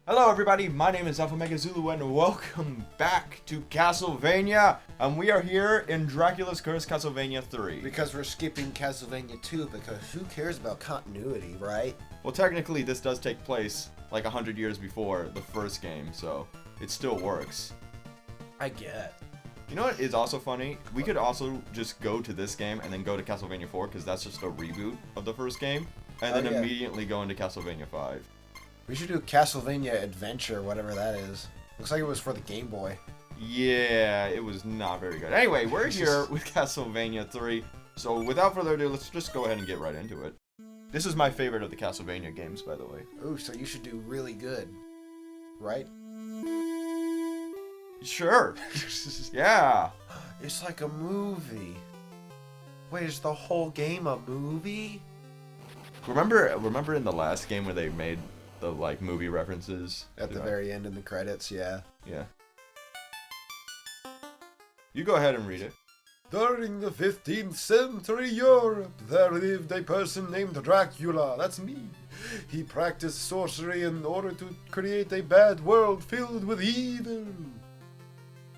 Hello everybody, my name is Alpha Mega Zulu and welcome back to Castlevania! And we are here in Dracula's Curse Castlevania 3. Because we're skipping Castlevania 2 because who cares about continuity, right? Well, technically this does take place like 100 years before the first game, so it still works. I get. You know what is also funny? We could also just go to this game and then go to Castlevania 4 because that's just a reboot of the first game. And then immediately go into Castlevania 5. We should do Castlevania Adventure, whatever that is. Looks like it was for the Game Boy. Yeah, it was not very good. Anyway, we're here with Castlevania 3. So without further ado, let's just go ahead and get right into it. This is my favorite of the Castlevania games, by the way. Ooh, so you should do really good. Right? Sure. Yeah. It's like a movie. Wait, is the whole game a movie? Remember in the last game where they made the like movie references At the very end in the credits, yeah. Yeah. You go ahead and read it. During the 15th century Europe, there lived a person named Dracula. That's me. He practiced sorcery in order to create a bad world filled with evil.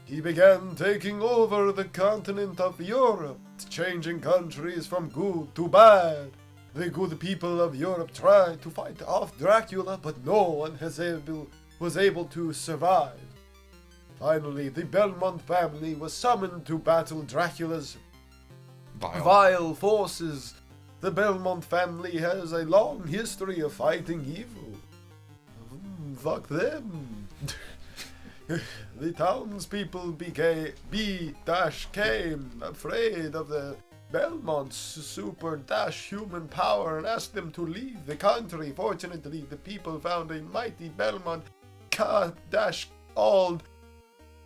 He began taking over the continent of Europe, changing countries from good to bad. The good people of Europe tried to fight off Dracula, but no one was able to survive. Finally, the Belmont family was summoned to battle Dracula's vile forces. The Belmont family has a long history of fighting evil. Fuck them. The townspeople became afraid of the Belmont's super human power and asked them to leave the country. Fortunately, the people found a mighty Belmont called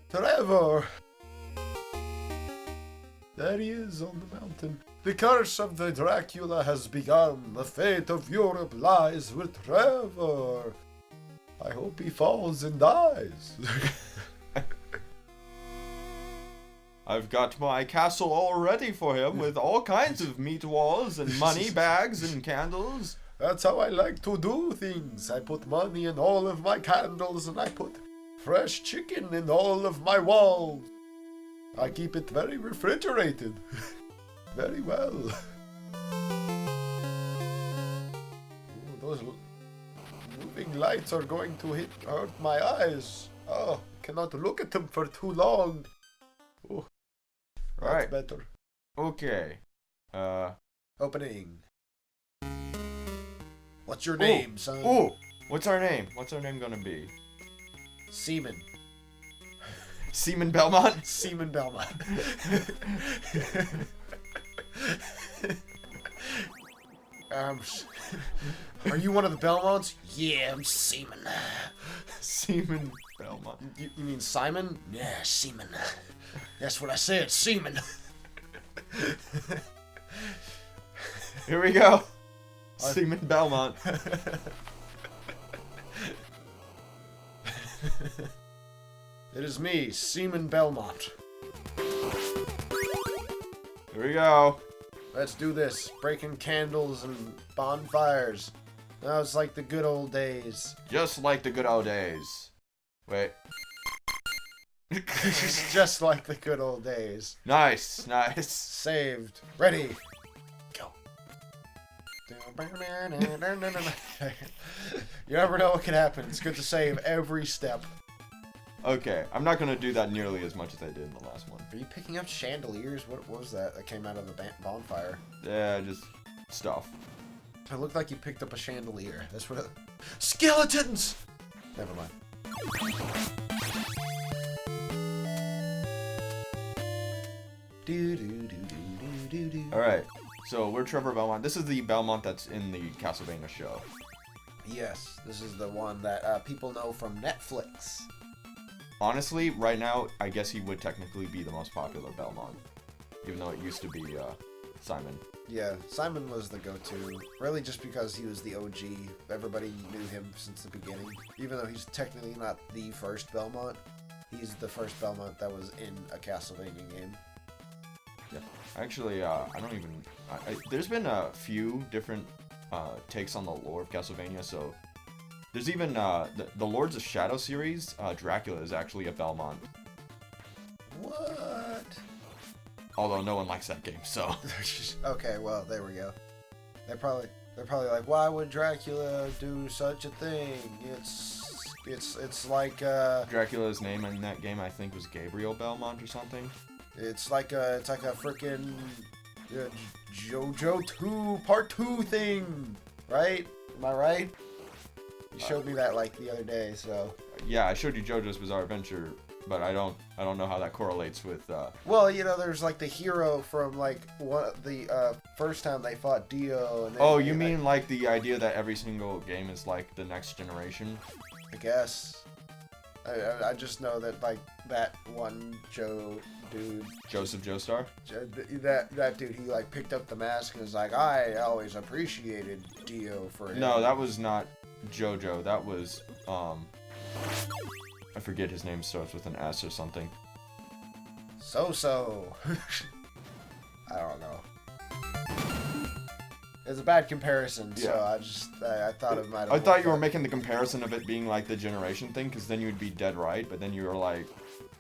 Trevor. There he is on the mountain. The curse of the Dracula has begun. The fate of Europe lies with Trevor. I hope he falls and dies. I've got my castle all ready for him with all kinds of meat walls and money bags and candles. That's how I like to do things. I put money in all of my candles and I put fresh chicken in all of my walls. I keep it very refrigerated. Very well. Ooh, those moving lights are going to hurt my eyes. Oh, cannot look at them for too long. Ooh. That's Right. better. Okay. Opening. What's your name, son? Ooh. What's our name? What's our name gonna be? Seaman. Seaman Belmont? Seaman Belmont. Are you one of the Belmonts? Yeah, I'm Seaman. Seaman Belmont. You mean Simon? Yeah, Seaman. That's what I said, Seaman. Here we go. Seaman Belmont. It is me, Seaman Belmont. Here we go. Let's do this. Breaking candles and bonfires. Now it's like the good old days. Just like the good old days. Wait. It's just like the good old days. Nice, nice. Saved. Ready. Go. You never know what can happen. It's good to save every step. Okay, I'm not gonna do that nearly as much as I did in the last one. Are you picking up chandeliers? What was that came out of the bonfire? Yeah, just stuff. It looked like you picked up a chandelier. That's what it... Skeletons! Never mind. Alright, so we're Trevor Belmont. This is the Belmont that's in the Castlevania show. Yes, this is the one that people know from Netflix. Honestly, right now, I guess he would technically be the most popular Belmont. Even though it used to be Simon. Yeah, Simon was the go-to. Really just because he was the OG. Everybody knew him since the beginning. Even though he's technically not the first Belmont, he's the first Belmont that was in a Castlevania game. Yeah, actually, I don't even... there's been a few different takes on the lore of Castlevania, so There's even the Lords of Shadow series. Dracula is actually a Belmont. What? Although no one likes that game, so. Okay, well, there we go. They're probably like, why would Dracula do such a thing? It's like Dracula's name in that game, I think, was Gabriel Belmont or something. it's like a freaking JoJo 2 Part 2 thing, right? Am I right? You showed me that like the other day, so. Yeah, I showed you JoJo's Bizarre Adventure, but I don't know how that correlates with. Well, you know, there's like the hero from like the first time they fought Dio. And Oh, you mean like the idea that every single game is like the next generation? I guess. I just know that like that one Joe dude, Joseph Joestar? that dude, he like picked up the mask and was like, I always appreciated Dio for him. No, that was not JoJo. That was I forget his name, starts with an S or something. So. I don't know. It's a bad comparison, so I thought it might have. I thought you were making the comparison of it being like the generation thing, because then you would be dead right, but then you were like...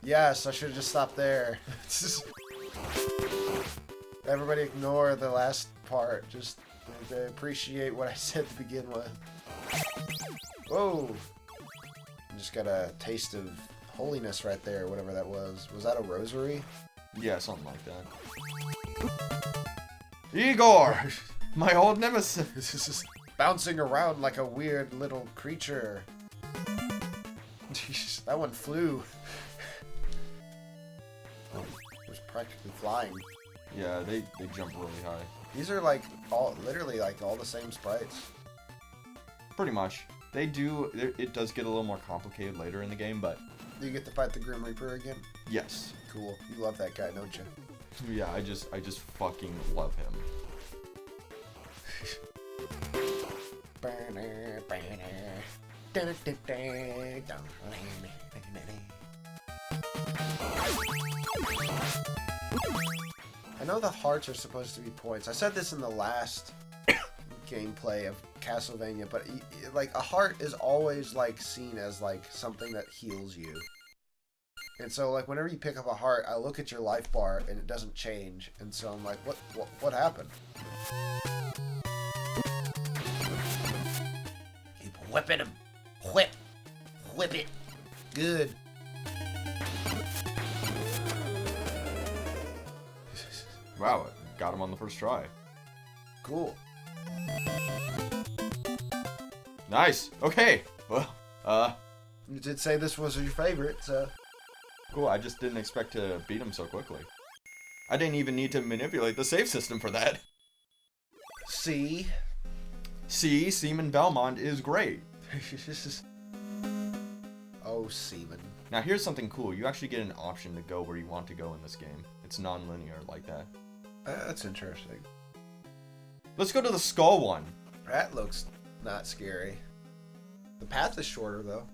Yes, I should have just stopped there. Everybody ignore the last part. Just appreciate what I said to begin with. Whoa. I just got a taste of holiness right there, whatever that was. Was that a rosary? Yeah, something like that. Igor! My old nemesis! This is bouncing around like a weird little creature. Jeez, that one flew. It was practically flying. Yeah, they jump really high. These are like literally like all the same sprites. Pretty much. They do, it does get a little more complicated later in the game, but... You get to fight the Grim Reaper again? Yes. Cool. You love that guy, don't you? Yeah, I just fucking love him. I know the hearts are supposed to be points. I said this in the last gameplay of Castlevania, but like a heart is always like seen as like something that heals you. And so like whenever you pick up a heart, I look at your life bar and it doesn't change. And so I'm like, what happened? Keep whipping him. Whip it. Good. Wow, got him on the first try. Cool. Nice. Okay. Well, You did say this was your favorite, so. Cool, I just didn't expect to beat him so quickly. I didn't even need to manipulate the save system for that. See? See, Seaman Belmont is great. Oh, Seaman. Now here's something cool. You actually get an option to go where you want to go in this game. It's non-linear like that. That's interesting. Let's go to the skull one. That looks not scary. The path is shorter, though.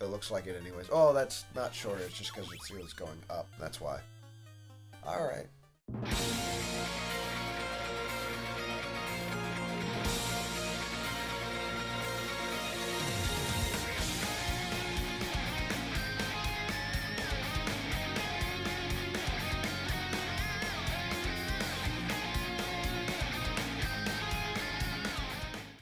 It looks like it anyways. Oh, that's not shorter. It's just because it's going up. That's why. Alright.